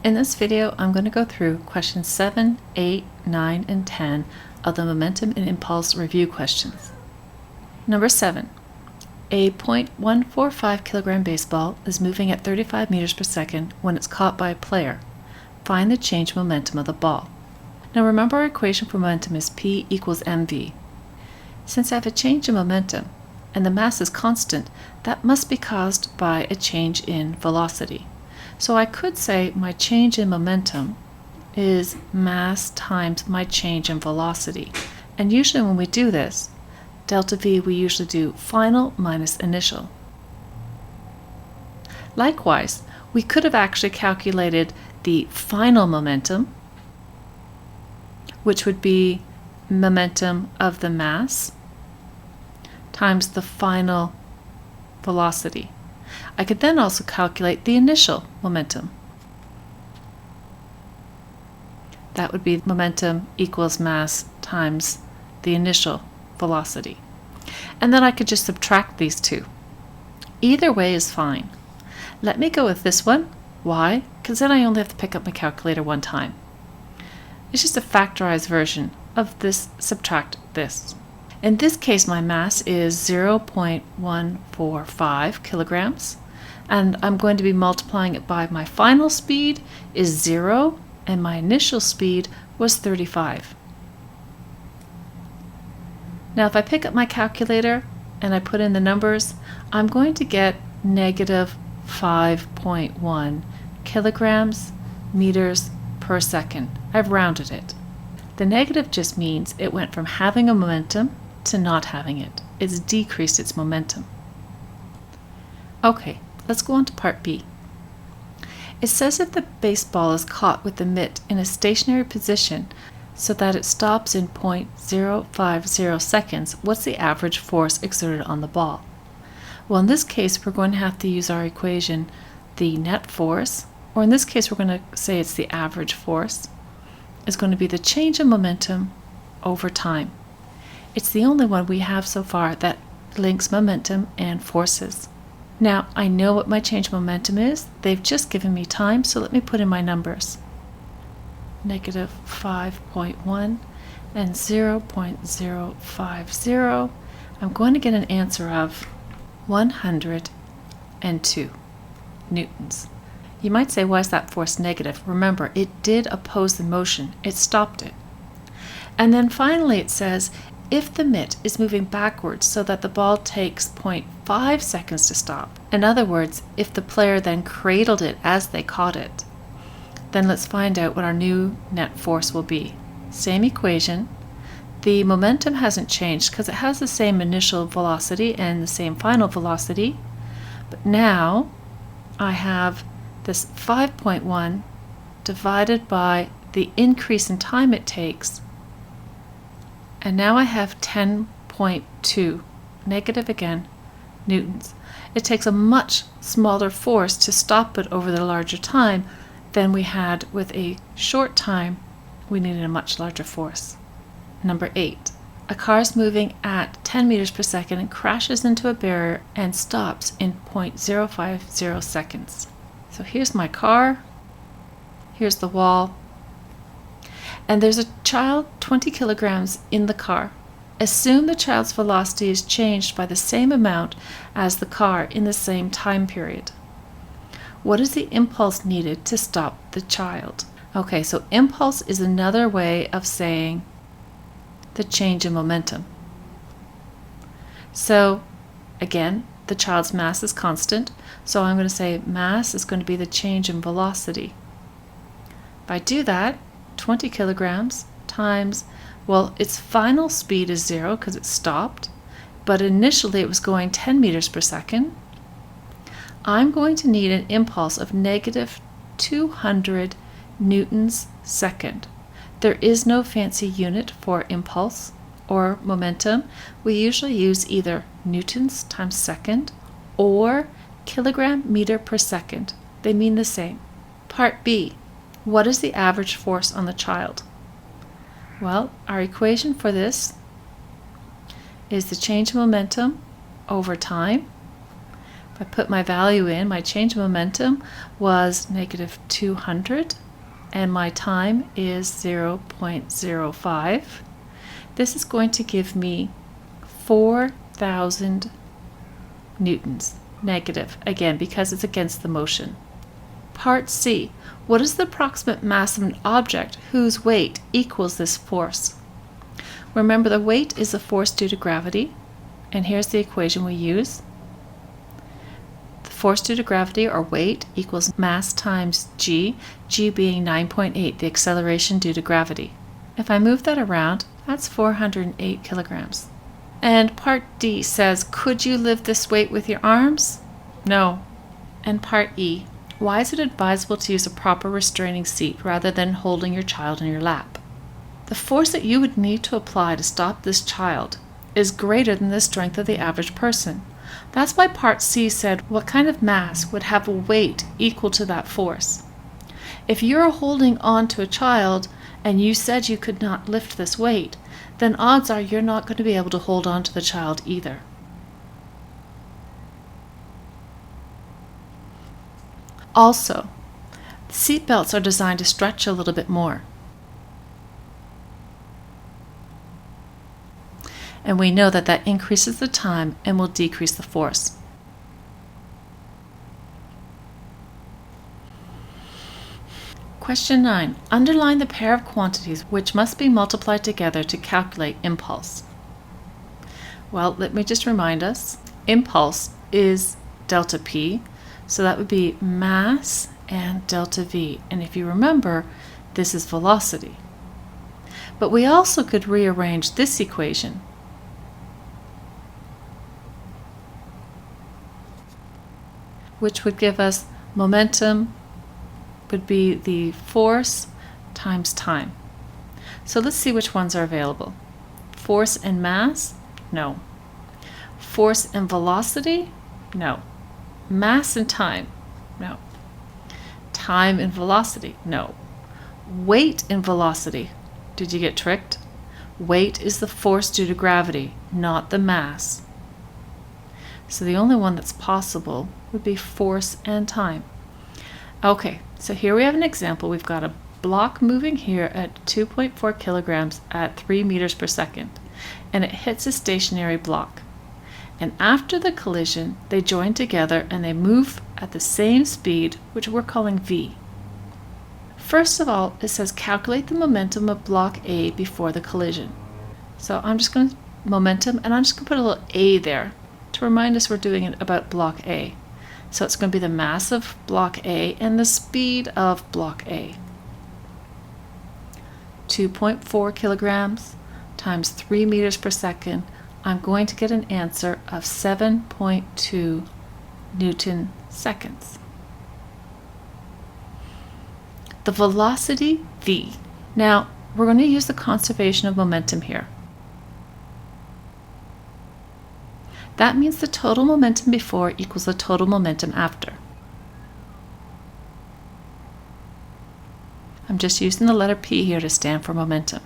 In this video, I'm going to go through questions 7, 8, 9, and 10 of the Momentum and Impulse review questions. Number 7. A .145 kilogram baseball is moving at 35 meters per second when it's caught by a player. Find the change in momentum of the ball. Now remember, our equation for momentum is P equals mv. Since I have a change in momentum and the mass is constant, that must be caused by a change in velocity. So I could say my change in momentum is mass times my change in velocity. And usually when we do this, delta V, we usually do final minus initial. Likewise, we could have actually calculated the final momentum, which would be momentum of the mass times the final velocity. I could then also calculate the initial momentum. That would be momentum equals mass times the initial velocity. And then I could just subtract these two. Either way is fine. Let me go with this one. Why? Because then I only have to pick up my calculator one time. It's just a factorized version of this subtract this. In this case, my mass is 0.145 kilograms, and I'm going to be multiplying it by my final speed is 0, and my initial speed was 35. Now if I pick up my calculator and I put in the numbers, I'm going to get negative 5.1 kilograms meters per second. I've rounded it. The negative just means it went from having a momentum to not having it. It's decreased its momentum. Okay, let's go on to part B. It says if the baseball is caught with the mitt in a stationary position so that it stops in 0.050 seconds, what's the average force exerted on the ball? Well, in this case, we're going to have to use our equation, the net force, or in this case, we're going to say it's the average force, is going to be the change in momentum over time. It's the only one we have so far that links momentum and forces. Now, I know what my change in momentum is. They've just given me time, so let me put in my numbers. Negative 5.1 and 0.050. I'm going to get an answer of 102 newtons. You might say, why is that force negative? Remember, it did oppose the motion. It stopped it. And then finally it says, if the mitt is moving backwards so that the ball takes 0.5 seconds to stop, in other words, if the player then cradled it as they caught it, then let's find out what our new net force will be. Same equation. The momentum hasn't changed because it has the same initial velocity and the same final velocity, but now I have this 5.1 divided by the increase in time it takes, and now I have 10.2, negative again, newtons. It takes a much smaller force to stop it over the larger time than we had with a short time. We needed a much larger force. Number 8. A car is moving at 10 meters per second and crashes into a barrier and stops in 0.050 seconds. So here's my car, here's the wall, and there's a child 20 kilograms in the car. Assume the child's velocity is changed by the same amount as the car in the same time period. What is the impulse needed to stop the child? Okay, so impulse is another way of saying the change in momentum. So again, the child's mass is constant, so I'm going to say mass is going to be the change in velocity. If I do that, 20 kilograms times, well, its final speed is 0 because it stopped, but initially it was going 10 meters per second. I'm going to need an impulse of negative 200 newtons second. There is no fancy unit for impulse or momentum. We usually use either newtons times second or kilogram meter per second. They mean the same. Part B. What is the average force on the child? Well, our equation for this is the change in momentum over time. If I put my value in. My change of momentum was negative 200, and my time is 0.05. This is going to give me 4,000 newtons, negative, again, because it's against the motion. Part C. What is the approximate mass of an object whose weight equals this force? Remember, the weight is the force due to gravity, and here's the equation we use. The force due to gravity, or weight, equals mass times g, g being 9.8, the acceleration due to gravity. If I move that around, that's 408 kilograms. And part D says, could you lift this weight with your arms? No. And part E, why is it advisable to use a proper restraining seat rather than holding your child in your lap? The force that you would need to apply to stop this child is greater than the strength of the average person. That's why part C said, what kind of mass would have a weight equal to that force? If you're holding on to a child and you said you could not lift this weight, then odds are you're not going to be able to hold on to the child either. Also, seat belts are designed to stretch a little bit more. And we know that that increases the time and will decrease the force. Question 9. Underline the pair of quantities which must be multiplied together to calculate impulse. Well, let me just remind us, impulse is delta P, so that would be mass and delta V. And if you remember, this is velocity. But we also could rearrange this equation. Which would give us momentum would be the force times time. So let's see which ones are available. Force and mass? No. Force and velocity? No. Mass and time? No. Time and velocity? No. Weight and velocity? Did you get tricked? Weight is the force due to gravity, not the mass. So the only one that's possible would be force and time. Okay, so here we have an example. We've got a block moving here at 2.4 kilograms at 3 meters per second, and it hits a stationary block. And after the collision, they join together and they move at the same speed, which we're calling v. First of all, it says calculate the momentum of block A before the collision. So I'm just going to momentum, and I'm just going to put a little a there to remind us we're doing it about block A. So it's going to be the mass of block A and the speed of block A. 2.4 kilograms times 3 meters per second, I'm going to get an answer of 7.2 Newton seconds. The velocity v. Now, we're going to use the conservation of momentum here. That means the total momentum before equals the total momentum after. I'm just using the letter P here to stand for momentum.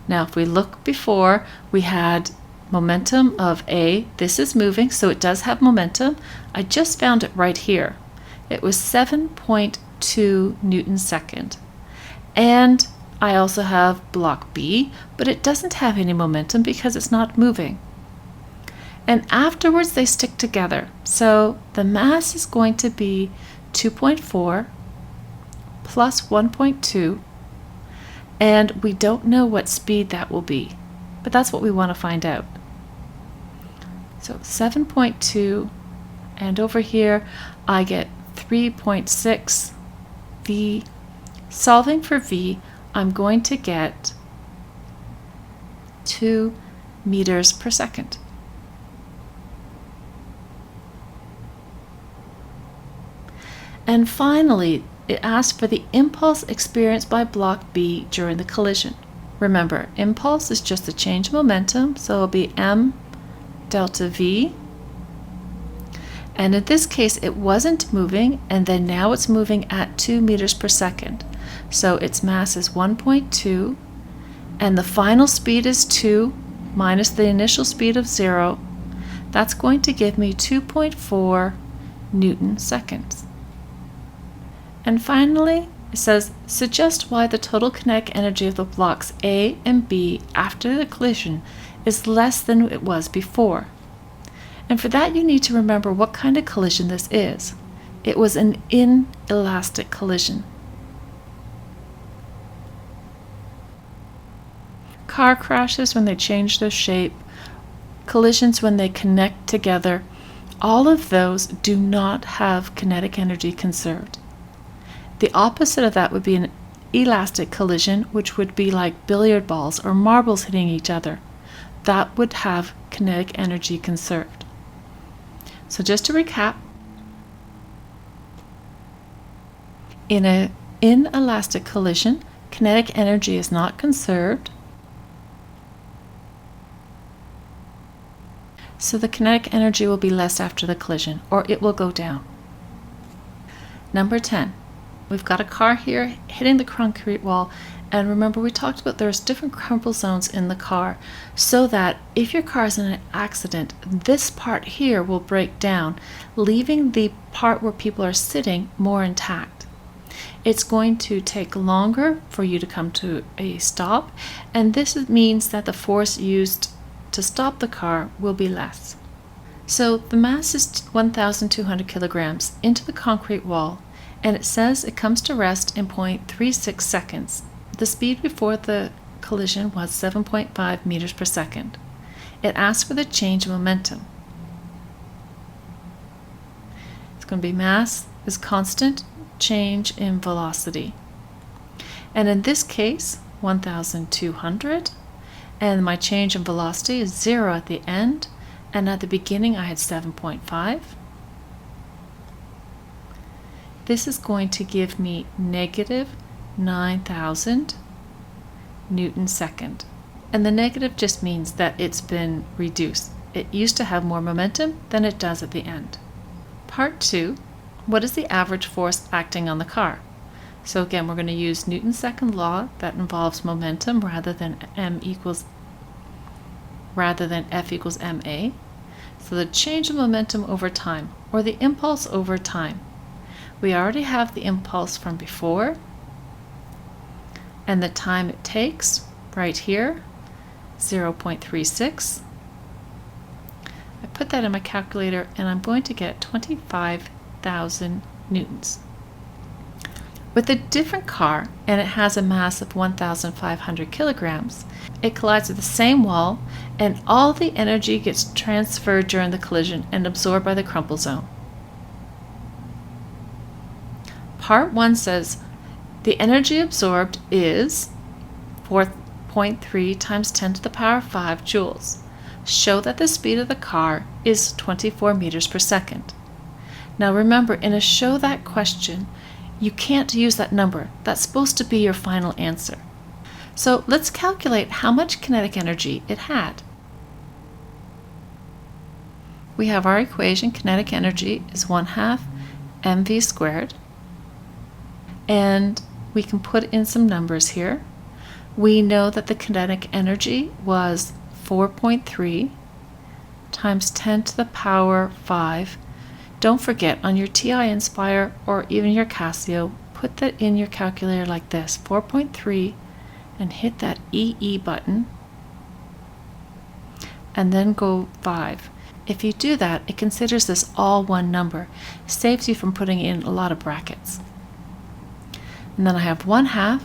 Now, if we look before, we had momentum of A. This is moving, so it does have momentum. I just found it right here. It was 7.2 Newton second. And I also have block B, but it doesn't have any momentum because it's not moving. And afterwards they stick together. So the mass is going to be 2.4 plus 1.2, and we don't know what speed that will be, but that's what we want to find out. So 7.2, and over here I get 3.6 v. Solving for v, I'm going to get 2 meters per second. And finally, it asks for the impulse experienced by block B during the collision. Remember, impulse is just a change of momentum, so it'll be m delta v. And in this case, it wasn't moving, and then now it's moving at 2 meters per second. So its mass is 1.2, and the final speed is 2 minus the initial speed of 0. That's going to give me 2.4 Newton seconds. And finally, it says, suggest why the total kinetic energy of the blocks A and B after the collision is less than it was before. And for that, you need to remember what kind of collision this is. It was an inelastic collision. Car crashes when they change their shape, collisions when they connect together, all of those do not have kinetic energy conserved. The opposite of that would be an elastic collision, which would be like billiard balls or marbles hitting each other. That would have kinetic energy conserved. So just to recap, in an inelastic collision, kinetic energy is not conserved. So the kinetic energy will be less after the collision, or it will go down. Number 10. We've got a car here hitting the concrete wall, and remember we talked about there's different crumple zones in the car, so that if your car is in an accident, this part here will break down, leaving the part where people are sitting more intact. It's going to take longer for you to come to a stop, and this means that the force used to stop the car will be less. So the mass is 1,200 kilograms into the concrete wall, and it says it comes to rest in 0.36 seconds. The speed before the collision was 7.5 meters per second. It asks for the change in momentum. It's going to be mass is constant, change in velocity. And in this case, 1,200, and my change in velocity is 0 at the end, and at the beginning I had 7.5. This is going to give me negative 9,000 Newton second. And the negative just means that it's been reduced. It used to have more momentum than it does at the end. Part 2, what is the average force acting on the car? So again, we're going to use Newton's second law that involves momentum rather than F equals ma. So the change of momentum over time, or the impulse over time. We already have the impulse from before, and the time it takes right here, 0.36. I put that in my calculator and I'm going to get 25,000 newtons. With a different car, and it has a mass of 1,500 kilograms, it collides with the same wall, and all the energy gets transferred during the collision and absorbed by the crumple zone. Part 1 says the energy absorbed is 4.3 times 10 to the power 5 joules. Show that the speed of the car is 24 meters per second. Now remember, in a show that question, you can't use that number. That's supposed to be your final answer. So let's calculate how much kinetic energy it had. We have our equation, kinetic energy is 1/2 mv squared. And we can put in some numbers here. We know that the kinetic energy was 4.3 times 10 to the power 5. Don't forget, on your TI Inspire or even your Casio, put that in your calculator like this, 4.3, and hit that EE button, and then go 5. If you do that, it considers this all one number, saves you from putting in a lot of brackets. And then I have 1/2.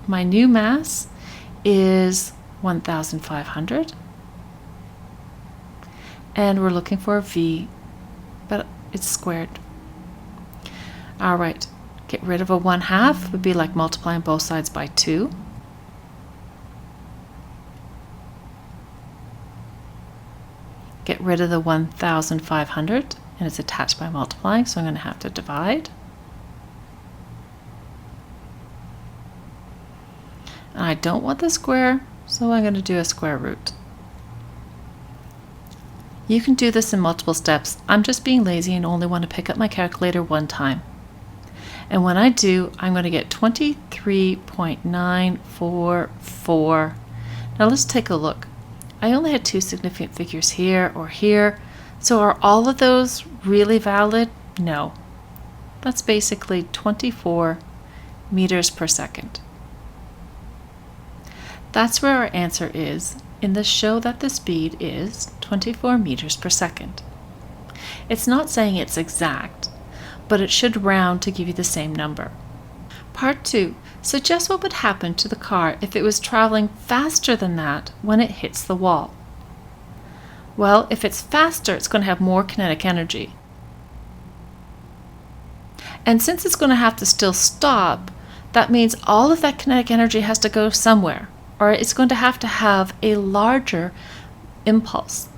My new mass is 1,500. And we're looking for a V, but it's squared. All right, get rid of a 1/2 would be like multiplying both sides by 2. Get rid of the 1,500, and it's attached by multiplying, so I'm going to have to divide. And I don't want the square, so I'm going to do a square root. You can do this in multiple steps. I'm just being lazy and only want to pick up my calculator one time. And when I do, I'm going to get 23.944. Now let's take a look. I only had 2 significant figures here or here, so are all of those really valid? No. That's basically 24 meters per second. That's where our answer is in the show that the speed is 24 meters per second. It's not saying it's exact, but it should round to give you the same number. Part 2. Suggest what would happen to the car if it was traveling faster than that when it hits the wall. Well, if it's faster, it's going to have more kinetic energy. And since it's going to have to still stop, that means all of that kinetic energy has to go somewhere, or it's going to have a larger impulse.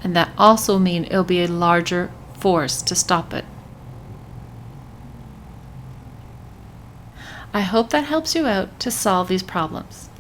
And that also means it'll be a larger force to stop it. I hope that helps you out to solve these problems.